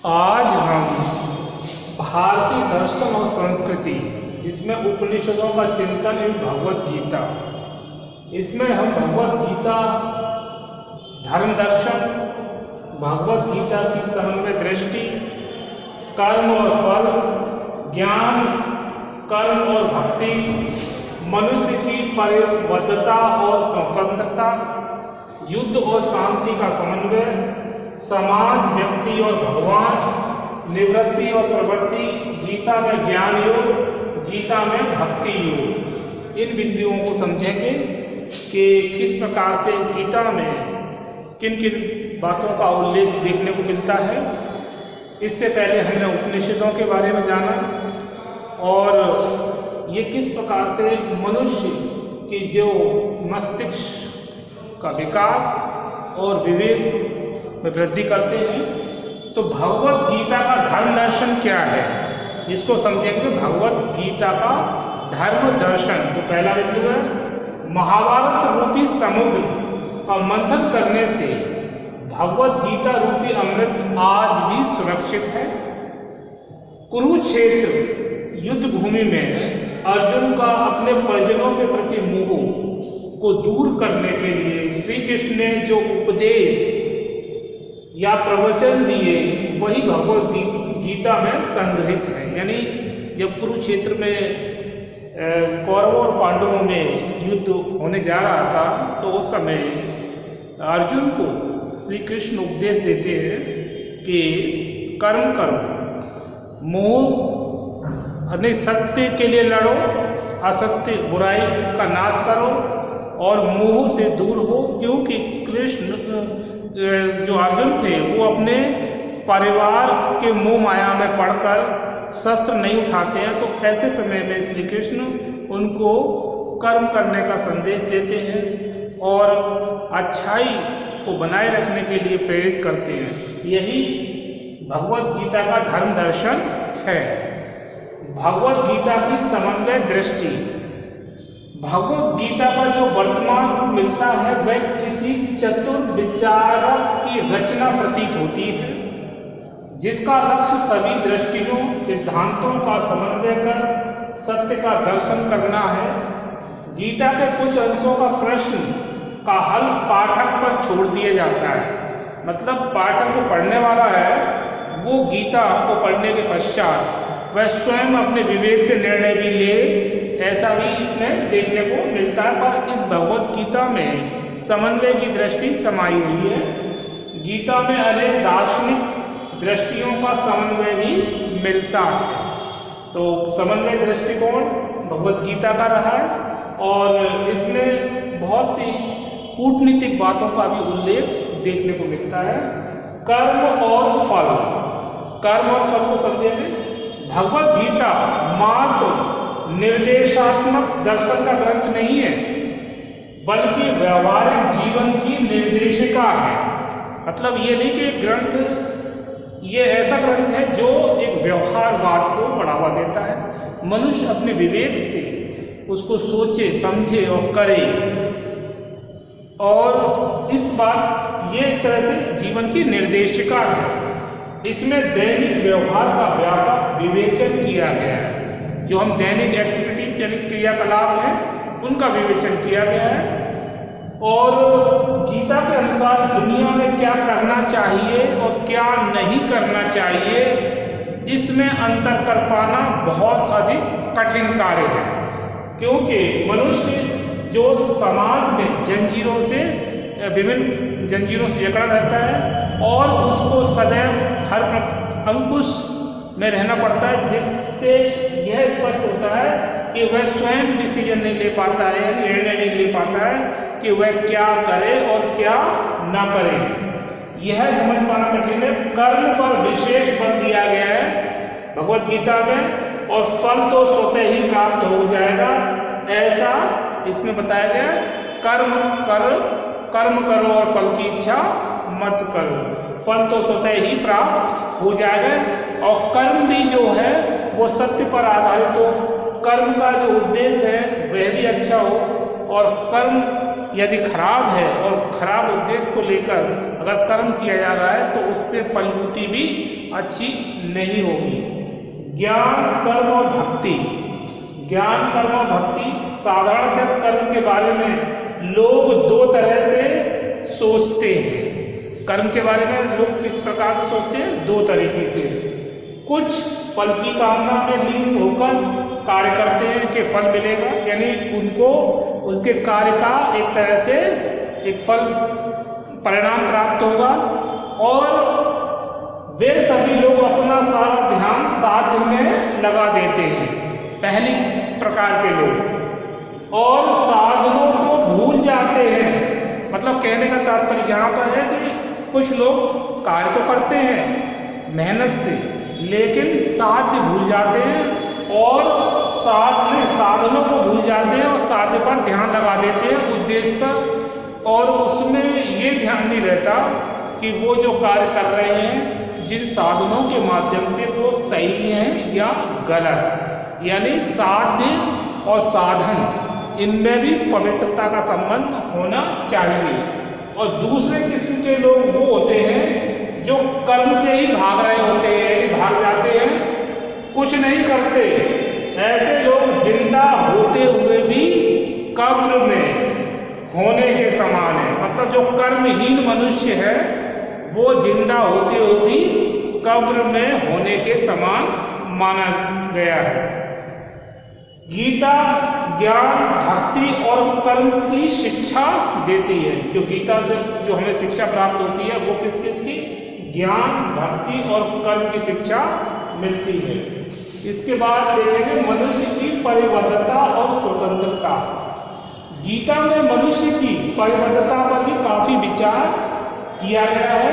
आज हम भारतीय दर्शन और संस्कृति, जिसमें उपनिषदों का चिंतन एवं भगवत गीता, इसमें हम भगवत गीता, धर्म दर्शन, भगवत गीता की समन्वय दृष्टि, कर्म और फल, ज्ञान, कर्म और भक्ति, मनुष्य की परिबद्धता और स्वतंत्रता, युद्ध और शांति का समन्वय, समाज, व्यक्ति और भगवान, निवृत्ति और प्रवृत्ति, गीता में ज्ञान योग, गीता में भक्ति योग, इन बिंदुओं को समझेंगे कि किस प्रकार से गीता में किन किन बातों का उल्लेख देखने को मिलता है। इससे पहले हमने उपनिषदों के बारे में जाना और ये किस प्रकार से मनुष्य की जो मस्तिष्क का विकास और विवेक में वृद्धि करते हैं। तो भगवत गीता का धर्म दर्शन क्या है, इसको समझेंगे। भगवत गीता का धर्म दर्शन, तो पहला बिंदु है महाभारत रूपी समुद्र का मंथन करने से भगवत गीता रूपी अमृत आज भी सुरक्षित है। कुरुक्षेत्र युद्ध भूमि में अर्जुन का अपने परिजनों के प्रति मोह को दूर करने के लिए श्री कृष्ण ने जो उपदेश या प्रवचन दिए वही भगवत गीता में संग्रहित है। यानी जब कुरुक्षेत्र में कौरवों और पांडवों में युद्ध होने जा रहा था तो उस समय अर्जुन को श्री कृष्ण उपदेश देते हैं कि कर्म करो, मोह नहीं, सत्य के लिए लड़ो, असत्य बुराई का नाश करो और मोह से दूर हो। क्योंकि कृष्ण जो अर्जुन थे वो अपने परिवार के मोह माया में पड़कर शस्त्र नहीं उठाते हैं। तो ऐसे समय में श्री कृष्ण उनको कर्म करने का संदेश देते हैं और अच्छाई को बनाए रखने के लिए प्रेरित करते हैं। यही भगवत गीता का धर्म दर्शन है। भगवत गीता की समन्वय दृष्टि, भगवत गीता का जो वर्तमान रूप मिलता है वह किसी चतुर विचारक की रचना प्रतीत होती है, जिसका लक्ष्य सभी दृष्टियों सिद्धांतों का समन्वय कर सत्य का दर्शन करना है। गीता के कुछ अंशों का प्रश्न का हल पाठक पर छोड़ दिया जाता है। मतलब पाठक जो पढ़ने वाला है वो गीता को पढ़ने के पश्चात वह स्वयं अपने विवेक से निर्णय भी ले, ऐसा भी इसमें देखने को मिलता है। पर इस भगवत गीता में समन्वय की दृष्टि समाई हुई है। गीता में अनेक दार्शनिक दृष्टियों का समन्वय भी मिलता है। तो समन्वय दृष्टिकोण भगवत गीता का रहा है और इसमें बहुत सी कूटनीतिक बातों का भी उल्लेख देखने को मिलता है। कर्म और फल, कर्म और फल को समझेंगे। भगवत गीता मात्र निर्देशात्मक दर्शन का ग्रंथ नहीं है, बल्कि व्यवहारिक जीवन की निर्देशिका है। मतलब ये नहीं कि ग्रंथ ये ऐसा ग्रंथ है जो एक व्यवहारवाद को बढ़ावा देता है। मनुष्य अपने विवेक से उसको सोचे, समझे और करे। और इस बात ये एक तरह से जीवन की निर्देशिका है। इसमें दैनिक व्यवहार का व्यापक विवेचन किया गया है। जो हम दैनिक एक्टिविटीज यानी क्रियाकलाप हैं उनका विवेचन किया गया है। और गीता के अनुसार दुनिया में क्या करना चाहिए और क्या नहीं करना चाहिए, इसमें अंतर कर पाना बहुत अधिक कठिन कार्य है। क्योंकि मनुष्य जो समाज में जंजीरों से, विभिन्न जंजीरों से जकड़ा रहता है और उसको सदैव हर अंकुश में रहना पड़ता है, जिससे यह स्पष्ट होता है कि वह स्वयं डिसीजन नहीं ले पाता है, निर्णय नहीं ले पाता है कि वह क्या करे और क्या ना करे। यह समझ पाना कठिन है। कर्म पर विशेष बल दिया गया है भगवत गीता में और फल तो स्वतः ही प्राप्त हो जाएगा, ऐसा इसमें बताया गया। कर्म करो और फल की इच्छा मत करो, फल तो स्वतः ही प्राप्त हो जाएगा। और कर्म भी जो है वो सत्य पर आधारित हो, कर्म का जो उद्देश्य है वह भी अच्छा हो। और कर्म यदि खराब है और खराब उद्देश्य को लेकर अगर कर्म किया जा रहा है तो उससे फलभूति भी अच्छी नहीं होगी। ज्ञान, कर्म और भक्ति। ज्ञान, कर्म और भक्ति, साधारणतः कर्म के बारे में लोग दो तरह से सोचते हैं। कर्म के बारे में लोग किस प्रकार से सोचते हैं? दो तरीके से। कुछ फल की कामना में लीन होकर कार्य करते हैं कि फल मिलेगा, यानी उनको उसके कार्य का एक तरह से एक फल परिणाम प्राप्त होगा, और वे सभी लोग अपना सारा ध्यान साध्य में लगा देते हैं, पहली प्रकार के लोग, और साधनों को भूल जाते हैं। मतलब कहने का तात्पर्य यहाँ पर है कि कुछ लोग कार्य तो करते हैं मेहनत से, लेकिन साध्य भूल जाते हैं और साधनों को भूल जाते हैं और साध्य पर ध्यान लगा देते हैं, उद्देश्य पर, और उसमें ये ध्यान नहीं रहता कि वो जो कार्य कर रहे हैं जिन साधनों के माध्यम से वो सही हैं या गलत। यानी साध्य और साधन इनमें भी पवित्रता का संबंध होना चाहिए। और दूसरे किस्म के लोग वो होते हैं जो कर्म से ही भाग रहे होते हैं, भाग जाते हैं, कुछ नहीं करते। ऐसे लोग जिंदा होते हुए भी कब्र में होने के समान है। मतलब जो कर्महीन मनुष्य है वो जिंदा होते हुए भी कब्र में होने के समान माना गया है। गीता ज्ञान, भक्ति और कर्म की शिक्षा देती है। जो गीता से जो हमें शिक्षा प्राप्त होती है वो किस किस की? ज्ञान, भक्ति और कर्म की शिक्षा मिलती है। इसके बाद देखेंगे मनुष्य की परिबद्धता और स्वतंत्रता। गीता में मनुष्य की परिबद्धता पर भी काफी विचार किया गया है।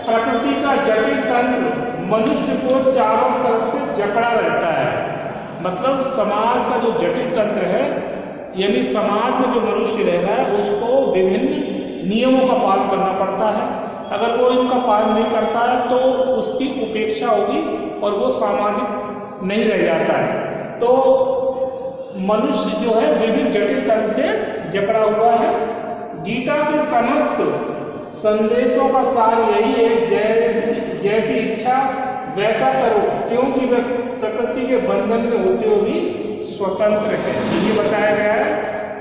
प्रकृति का जटिल तंत्र मनुष्य को चारों तरफ से जकड़ा रहता है। मतलब समाज का जो जटिल तंत्र है, यानी समाज में जो मनुष्य रह रहा है उसको विभिन्न नियमों का पालन करना पड़ता है। अगर वो इनका पालन नहीं करता है तो उसकी उपेक्षा होगी और वो सामाजिक नहीं रह जाता है। तो मनुष्य जो है विभिन्न जटिल तंत्र से जकड़ा हुआ है। गीता के समस्त संदेशों का सार यही है, जैसी इच्छा वैसा करो, क्योंकि वह प्रकृति के बंधन में होते हुए भी स्वतंत्र है। ये बताया गया है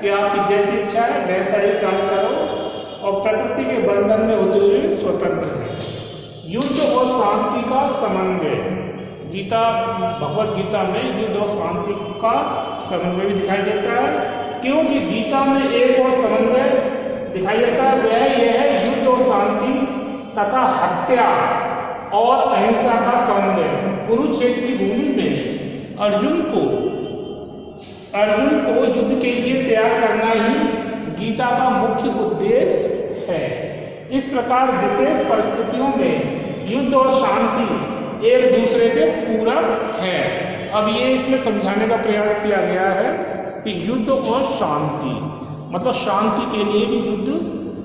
कि आपकी जैसी इच्छा है वैसा ही काम करो और प्रकृति के बंधन में होते हुए भी स्वतंत्र है। युद्ध और शांति का समन्वय। गीता, भगवत गीता में युद्ध और शांति का समन्वय भी दिखाई देता है, क्योंकि गीता में एक और समन्वय दिखाई देता है, वह यह है युद्ध और शांति तथा हत्या और अहिंसा का समन्वय। कुरुक्षेत्र की भूमि में अर्जुन को युद्ध के लिए तैयार करना ही गीता का मुख्य उद्देश्य है। इस प्रकार विशेष परिस्थितियों में युद्ध और शांति एक दूसरे के पूरक है। अब ये इसमें समझाने का प्रयास किया गया है कि युद्ध और शांति, मतलब शांति के लिए भी युद्ध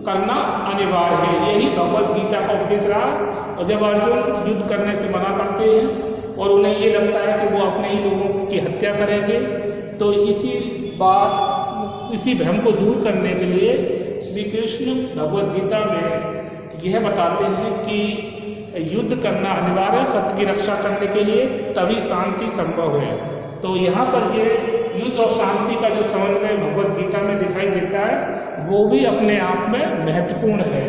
करना अनिवार्य है। यही भगवत गीता का उपदेश रहा। और जब अर्जुन युद्ध करने से मना करते हैं और उन्हें ये लगता है कि वो अपने ही लोगों की हत्या करेंगे, तो इसी भ्रम को दूर करने के लिए श्री कृष्ण भगवत गीता में यह बताते हैं कि युद्ध करना अनिवार्य है सत्य की रक्षा करने के लिए, तभी शांति संभव है। तो यहाँ पर ये युद्ध और शांति का जो समन्वय भगवत गीता में दिखाई देता है वो भी अपने आप में महत्वपूर्ण है।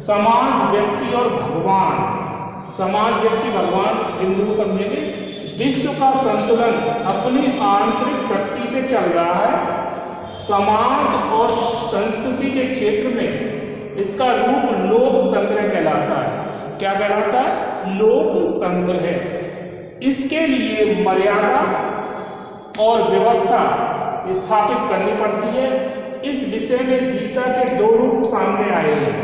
समाज, व्यक्ति और भगवान। समाज, व्यक्ति, भगवान बिंदु समझेंगे। विश्व का संतुलन अपनी आंतरिक शक्ति से चल रहा है। समाज और संस्कृति के क्षेत्र में इसका रूप लोक संग्रह कहलाता है। क्या कहलाता है? लोक संग्रह। इसके लिए मर्यादा और व्यवस्था स्थापित करनी पड़ती है। इस विषय में गीता के दो रूप सामने आए हैं।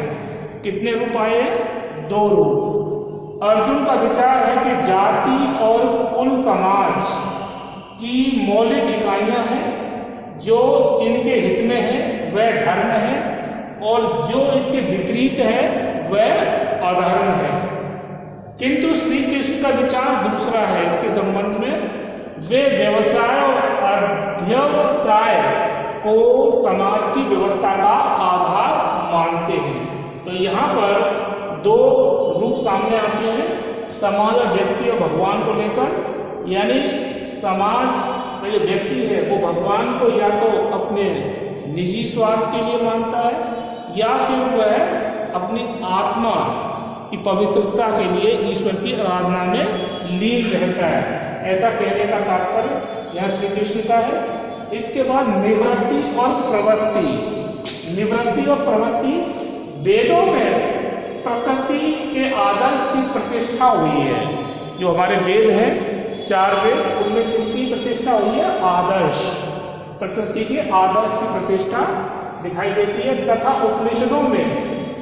कितने रूप आए हैं? दो रूप। अर्जुन का विचार है कि जाति और कुल समाज की मौलिक इकाइयां हैं, जो इनके हित में है वह धर्म है और जो इसके विपरीत है वह अधर्म है। किंतु श्री कृष्ण का विचार दूसरा है इसके संबंध में। वे व्यवसाय और अध्यवसाय को समाज की व्यवस्था का आधार मानते हैं। तो यहाँ पर दो रूप सामने आते हैं। समाज और व्यक्ति और भगवान को लेकर, यानी समाज में जो व्यक्ति है वो भगवान को या तो अपने निजी स्वार्थ के लिए मानता है या फिर वह अपनी आत्मा की पवित्रता के लिए ईश्वर की आराधना में लीन रहता है। ऐसा कहने का तात्पर्य यहाँ श्री कृष्ण का है। इसके बाद निवृत्ति और प्रवृत्ति। निवृत्ति और प्रवृत्ति, वेदों में प्रकृति के आदर्श की प्रतिष्ठा हुई है। जो हमारे वेद हैं 4 वेद, उनमें किसकी प्रतिष्ठा हुई है? आदर्श, प्रकृति के आदर्श की प्रतिष्ठा दिखाई देती है। तथा उपनिषदों में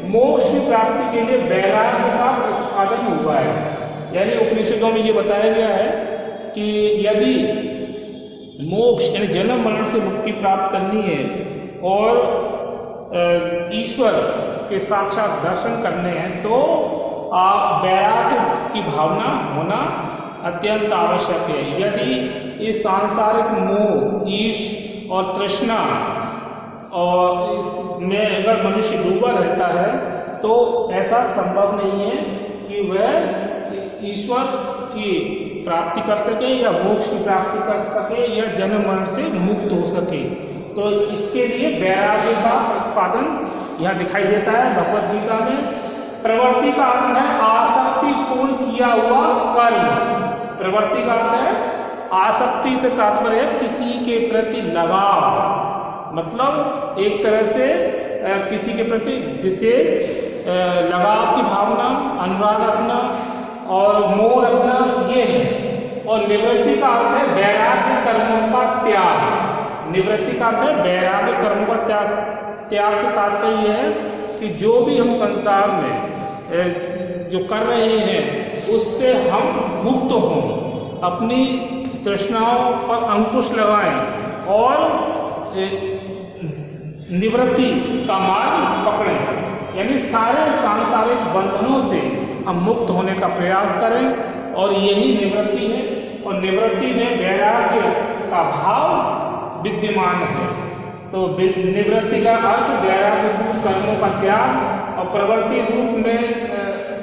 मोक्ष की प्राप्ति के लिए वैराग्य का प्रतिपादन हुआ है। यानी उपनिषदों में ये बताया गया है कि यदि मोक्ष यानी जन्म मरण से मुक्ति प्राप्त करनी है और ईश्वर के साक्षात दर्शन करने हैं तो आप वैराग्य की भावना होना अत्यंत आवश्यक है। यदि इस सांसारिक मोह, ईश और तृष्णा और इसमें अगर मनुष्य डूबा रहता है तो ऐसा संभव नहीं है कि वह ईश्वर की प्राप्ति कर सके या मोक्ष की प्राप्ति कर सके या जन्म मरण से मुक्त हो सके। तो इसके लिए वैराग्य का प्रतिपादन यहाँ दिखाई देता है भगवद गीता में। प्रवृत्ति का अर्थ है आसक्ति पूर्ण किया हुआ कर्म। प्रवृत्ति का अर्थ है आसक्ति से तात्पर्य है किसी के प्रति लगाव, मतलब एक तरह से किसी के प्रति विशेष लगाव की भावना, अनुराग रखना और मोह रखना, ये है। और निवृत्ति का अर्थ है वैराग्य कर्मों का त्याग। निवृत्ति का अर्थ है वैराग्य कर्मों का त्याग। त्याग से तात्पर्य यह है कि जो भी हम संसार में जो कर रहे हैं उससे हम मुक्त हों, अपनी तृष्णाओं पर अंकुश लगाएं और निवृत्ति का मार्ग पकड़ें। यानी सारे सांसारिक बंधनों से हम मुक्त होने का प्रयास करें और यही निवृत्ति है। और निवृत्ति में वैराग्य का भाव विद्यमान है। तो निवृत्ति का अर्थ वैराग्य रूप कर्मों का त्याग और प्रवृत्ति रूप में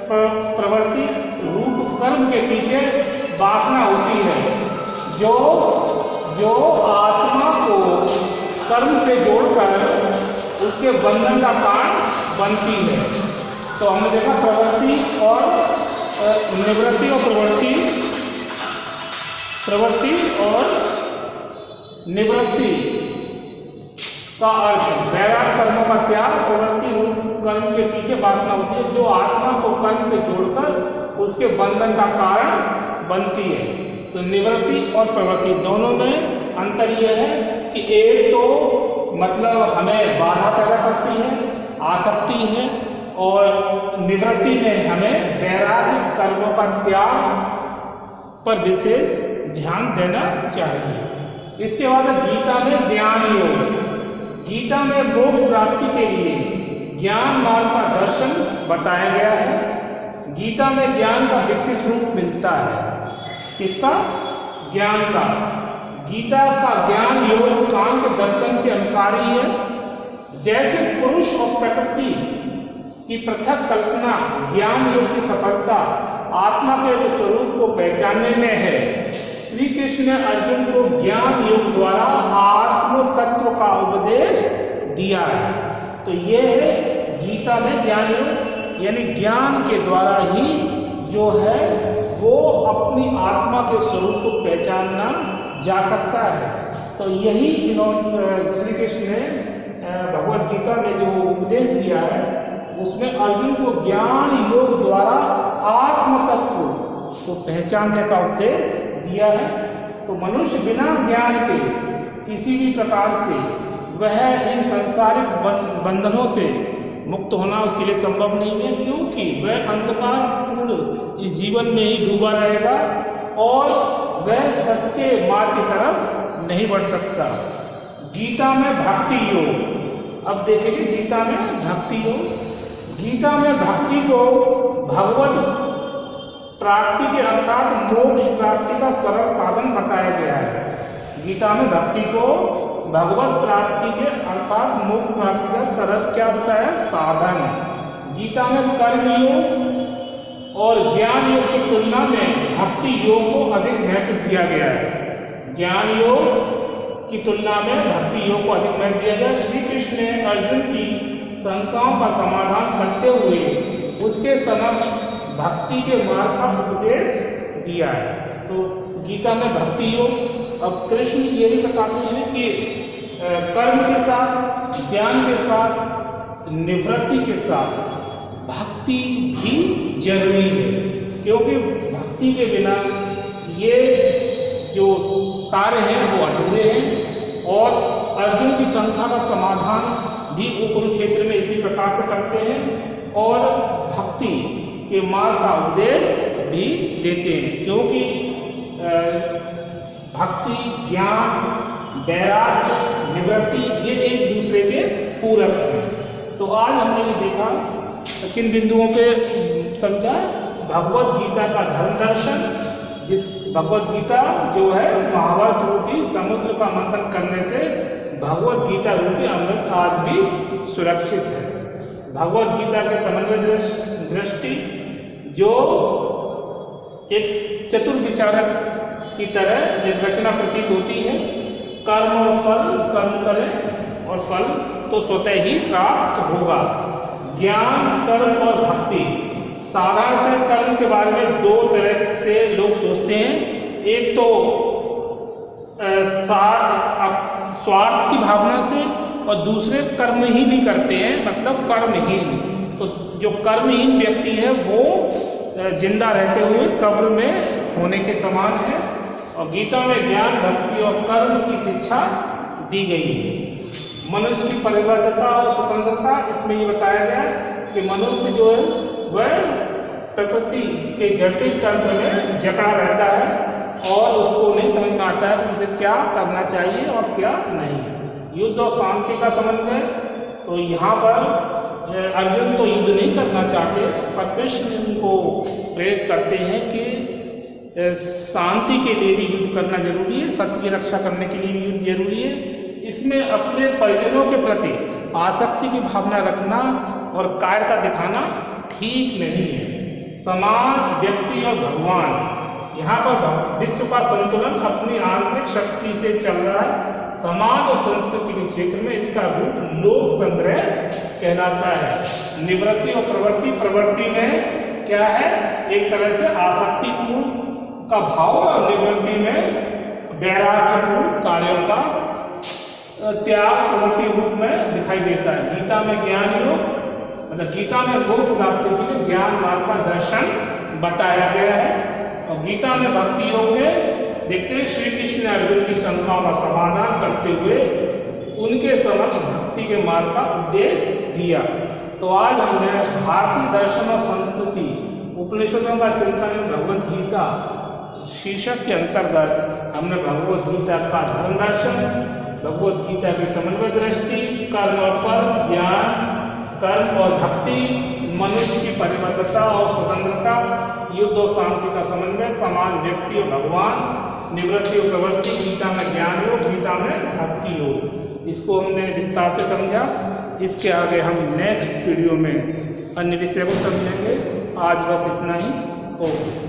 प्रवृत्ति रूप कर्म के पीछे वासना होती है जो आत्मा को कर्म से जोड़कर उसके बंधन का कारण बनती है। तो हमने देखा प्रवृत्ति और निवृत्ति और प्रवृत्ति और निवृत्ति का अर्थ वैराग्य कर्मों का त्याग, प्रवृत्ति रूप कर्म के पीछे वासना होती है जो आत्मा को कर्म से जोड़कर उसके बंधन का कारण बनती है। तो निवृत्ति और प्रवृत्ति दोनों में अंतर यह है कि एक तो मतलब हमें बाधा पैदा करती है, आसक्ति है, और निवृत्ति में हमें वैराग्य कर्मों का त्याग पर विशेष ध्यान देना चाहिए। इसके बाद गीता में ज्ञान योग। गीता में मोक्ष प्राप्ति के लिए ज्ञान मार्ग का दर्शन बताया गया है। गीता में ज्ञान का विकसित रूप मिलता है। किसका? ज्ञान का। गीता का ज्ञान योग सांख्य दर्शन के अनुसार ही है। जैसे पुरुष और प्रकृति की पृथक कल्पना ज्ञान योग की सफलता आत्मा के स्वरूप को पहचानने में है, श्री कृष्ण ने अर्जुन को ज्ञान योग द्वारा आत्म तत्व का उपदेश दिया है। तो ये है गीता में ज्ञान योग, यानी ज्ञान के द्वारा ही जो है वो अपनी आत्मा के स्वरूप को पहचानना जा सकता है। तो यही श्री कृष्ण ने भगवद गीता में जो उपदेश दिया है उसमें अर्जुन को ज्ञान योग द्वारा आत्म तत्व को पहचानने का उपदेश दिया है। तो मनुष्य बिना ज्ञान के किसी भी प्रकार से वह इन सांसारिक बंधनों से मुक्त होना उसके लिए संभव नहीं है, क्योंकि वह अंधकारपूर्ण इस जीवन में ही डूबा रहेगा और वह सच्चे मार्ग की तरफ नहीं बढ़ सकता। गीता में भक्ति योग। अब देखेंगे गीता में भक्ति योग। गीता में भक्ति को भगवत प्राप्ति के अर्थात मोक्ष प्राप्ति का सरल साधन बताया गया है। गीता में भक्ति को भगवत प्राप्ति के अर्थात मोक्ष प्राप्ति का सरल क्या बताया? साधन। गीता में कर्म योग और ज्ञान योग की तुलना में भक्ति योग को अधिक महत्व दिया गया है। ज्ञान योग की तुलना में भक्ति योग को अधिक महत्व दिया गया। श्री कृष्ण ने अर्जुन की शंकाओं का समाधान करते हुए उसके समक्ष भक्ति के मार्ग का उपदेश दिया है। तो गीता में भक्ति योग, अब कृष्ण ये भी बताते हैं कि कर्म के साथ, ज्ञान के साथ, निवृत्ति के साथ भक्ति भी जरूरी है, क्योंकि भक्ति के बिना ये जो कार्य हैं वो अधूरे हैं। और अर्जुन की शंका का समाधान भी वो कुरुक्षेत्र में इसी प्रकार से करते हैं और भक्ति के मार्ग का उपदेश भी देते हैं, क्योंकि भक्ति, ज्ञान, वैराग्य, निवृत्ति ये एक दूसरे के पूरक हैं। तो आज हमने भी देखा किन बिंदुओं पे समझा, भगवत गीता का धर्म दर्शन, जिस भगवत गीता जो है महाभारत रूपी समुद्र का मंथन करने से भगवत गीता रूपी अमृत आज भी सुरक्षित है। भगवत गीता के समन्वय दृष्टि जो एक चतुर विचारक की तरह निर्रचना प्रतीत होती है। कर्म और फल, कर्म करें और फल तो स्वतः ही प्राप्त होगा। ज्ञान, कर्म और भक्ति, साधारणतः कर्म के बारे में दो तरह से लोग सोचते हैं। एक तो स्वार्थ की भावना से, और दूसरे कर्म ही नहीं करते हैं, मतलब कर्महीन। तो जो कर्महीन व्यक्ति है वो जिंदा रहते हुए कब्र में होने के समान है। और गीता में ज्ञान, भक्ति और कर्म की शिक्षा दी गई है। मनुष्य की परिवर्तनता और स्वतंत्रता, इसमें ये बताया गया कि मनुष्य जो है वह प्रकृति के जटिल तंत्र में जकड़ा रहता है और उसको नहीं समझ में आता है कि उसे क्या करना चाहिए और क्या नहीं। युद्ध और शांति का समन्वय, तो यहाँ पर अर्जुन तो युद्ध नहीं करना चाहते, पर कृष्ण उनको प्रेरित करते हैं कि शांति के लिए भी युद्ध करना जरूरी है, सत्य की रक्षा करने के लिए भी युद्ध जरूरी है। इसमें अपने परिजनों के प्रति आसक्ति की भावना रखना और कायरता दिखाना ठीक नहीं है। समाज, व्यक्ति और भगवान, यहाँ पर विश्व का संतुलन अपनी आंतरिक शक्ति से चल रहा है। समाज और संस्कृति के क्षेत्र में इसका रूप लोक संग्रह कहलाता है। निवृत्ति और प्रवृत्ति, प्रवृत्ति में क्या है, एक तरह से आसक्तिपूर्ण का भाव, और निवृत्ति में वैराग्यपूर्ण कार्यों का त्याग प्रवृत्ति रूप में दिखाई देता है। गीता में ज्ञान योग, मतलब गीता में मोक्ष प्राप्ति के लिए ज्ञान मार्ग का दर्शन बताया गया है। और गीता में भक्ति योग में देखते हैं श्री कृष्ण ने अर्जुन की शंकाओं का समाधान करते हुए उनके समक्ष भक्ति के मार्ग का उपदेश दिया। तो आज हमने भारतीय दर्शन और संस्कृति उपनिषदों का चिंतन भगवत गीता शीर्षक के अंतर्गत हमने भगवत गीता का धर्म दर्शन, भगवत गीता की समन्वय दृष्टि, कर्म और फल, ज्ञान, कर्म और भक्ति, मनुष्य की परिवर्तनता और स्वतंत्रता, युद्ध और शांति का समन्वय, समाज, व्यक्ति और भगवान, निवृत्ति और प्रवृत्ति, गीता में ज्ञान योग, गीता में भक्ति योग, इसको हमने विस्तार से समझा। इसके आगे हम नेक्स्ट वीडियो में अन्य विषय को समझेंगे। आज बस इतना ही। ओके।